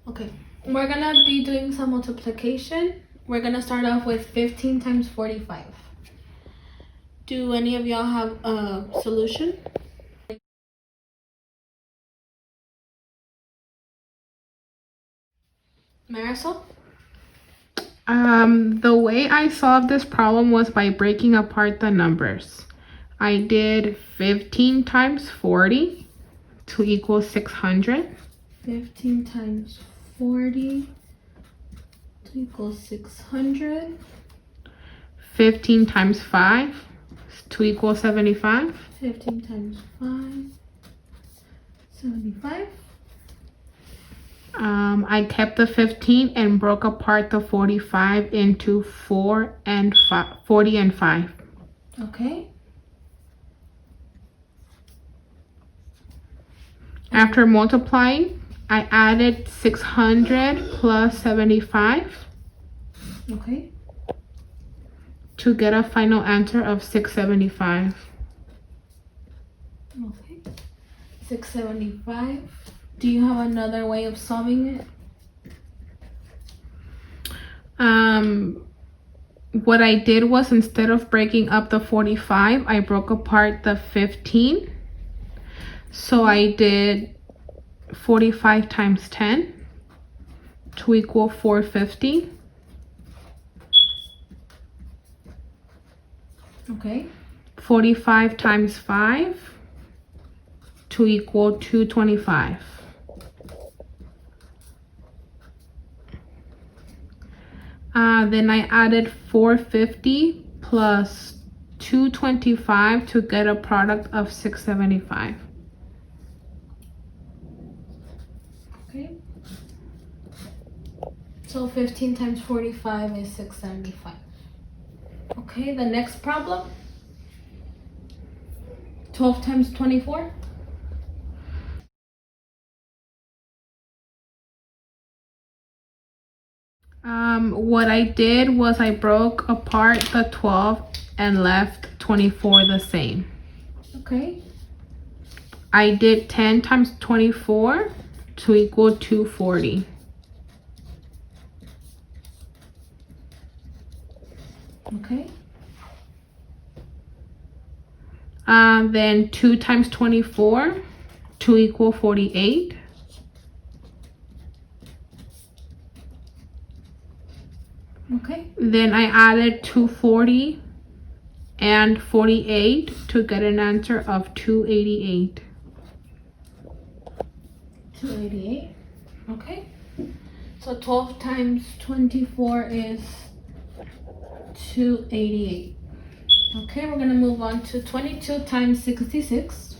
Okay, we're gonna be doing some multiplication. We're gonna start off with 15 times 45. Do any of y'all have a solution? Marisol? The way I solved this problem was by breaking apart the numbers. I did 15 times 40 to equal 600. 15 times 40 to equal 600. 15 times 5 to equal 75. 15 times 5, 75. I kept the 15 and broke apart the 45 into 40 and 5. Okay. After multiplying, I added 600 plus 75 Okay. to get a final answer of 675. Okay. 675. Do you have another way of solving it? What I did was, instead of breaking up the 45, I broke apart the 15. So I did 45 times 10 to equal 450. Okay. 45 times 5 to equal 225. Then I added 450 plus 225 to get a product of 675. Okay. So 15 times 45 is 675. Okay, the next problem. 12 times 24. What I did was I broke apart the 12 and left 24 the same. Okay. I did 10 times 24 to equal 240. Okay. Then 2 times 24 to equal 48. Okay. Then I added 240 and 48 to get an answer of 288. 288. Okay. So 12 times 24 is 288. Okay, we're gonna move on to 22 times 66.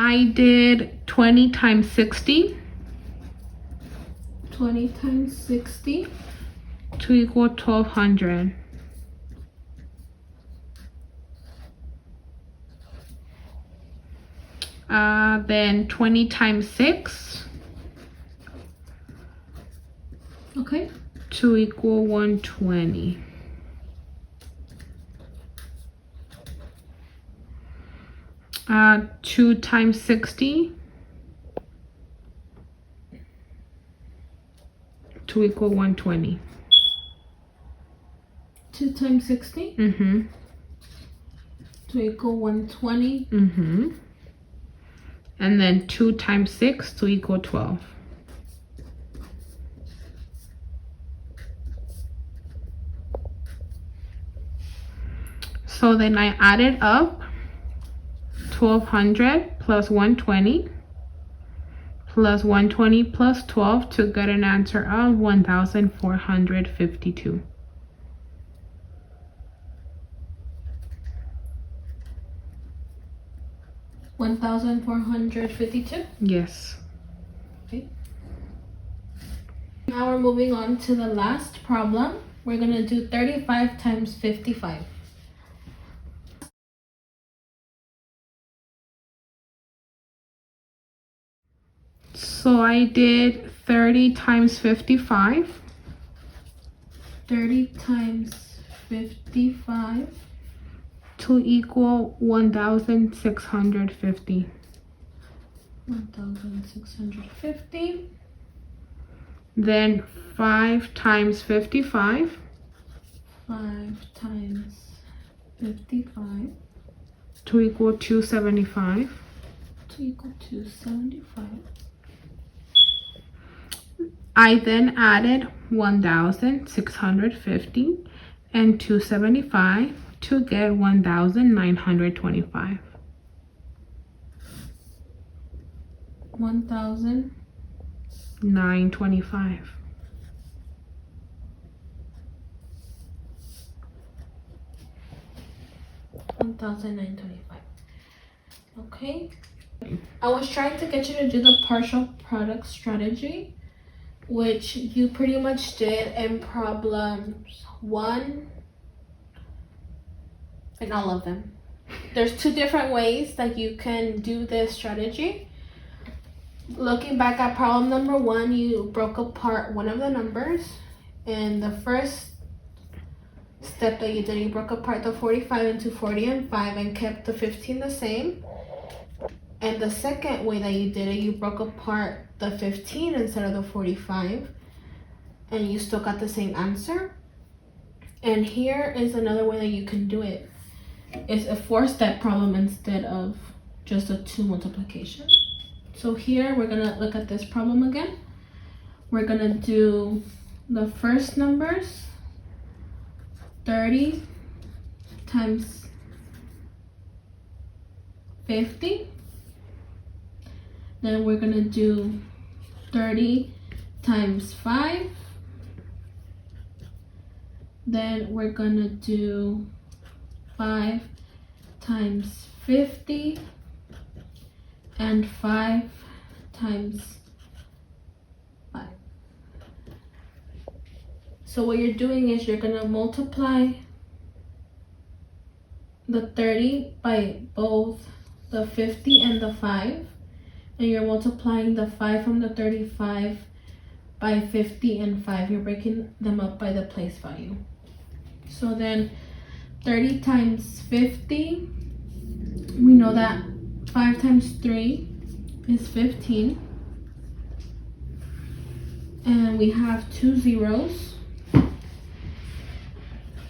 I did 20 times 60 20 times 60. to equal 1200. Then 20 times 6 Okay. to equal 120. Uh, 2 times 60 to equal 120. 2 times 60 to equal 120. And then 2 times 6 to equal 12. So then I added up 1200 plus 120 plus 120 plus 12 to get an answer of 1452. $1,452. Yes. Okay. Now we're moving on to the last problem. We're gonna do 35 times 55. So I did 30 times 55. 30 times 55 to equal 1,650. 1,650. Then 5 times 55. 5 times 55 to equal 275. to equal 275. I then added 1,650 and 275 to get 1,925. 1,925. 1,925. Okay. I was trying to get you to do the partial product strategy, which you pretty much did in problems 1 and all of them. There's 2 different ways that you can do this strategy. Looking back at problem number 1, you broke apart one of the numbers, and the first step that you did, you broke apart the 45 into 40 and 5 and kept the 15 the same. And the second way that you did it, you broke apart the 15 instead of the 45, and you still got the same answer. And here is another way that you can do it. It's a 4-step problem instead of just a 2 multiplication. So here we're gonna look at this problem again. We're gonna do the first numbers, 30 times 50. Then we're gonna do 30 times 5. Then we're gonna do 5 times 50 and 5 times 5. So what you're doing is you're gonna multiply the 30 by both the 50 and the 5, and you're multiplying the 5 from the 35 by 50 and 5. You're breaking them up by the place value. So then 30 times 50, we know that 5 times 3 is 15. And we have 2 zeros.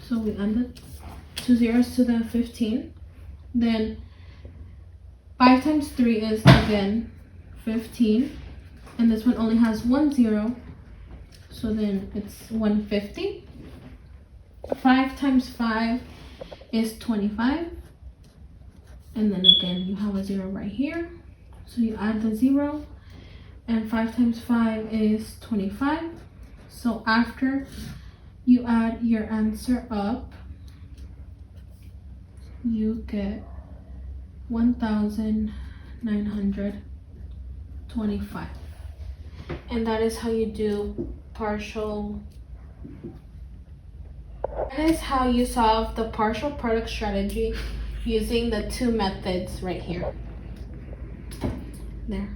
So we added 2 zeros to the 15. Then 5 times 3 is again 15. And this one only has 1 zero. So then it's 150. 5 times 5 is 25. And then again, you have a 0 right here. So you add the 0. And 5 times 5 is 25. So after you add your answer up, you get 1,925. And that is how you do partial. That is how you solve the partial product strategy using the 2 methods right here. There.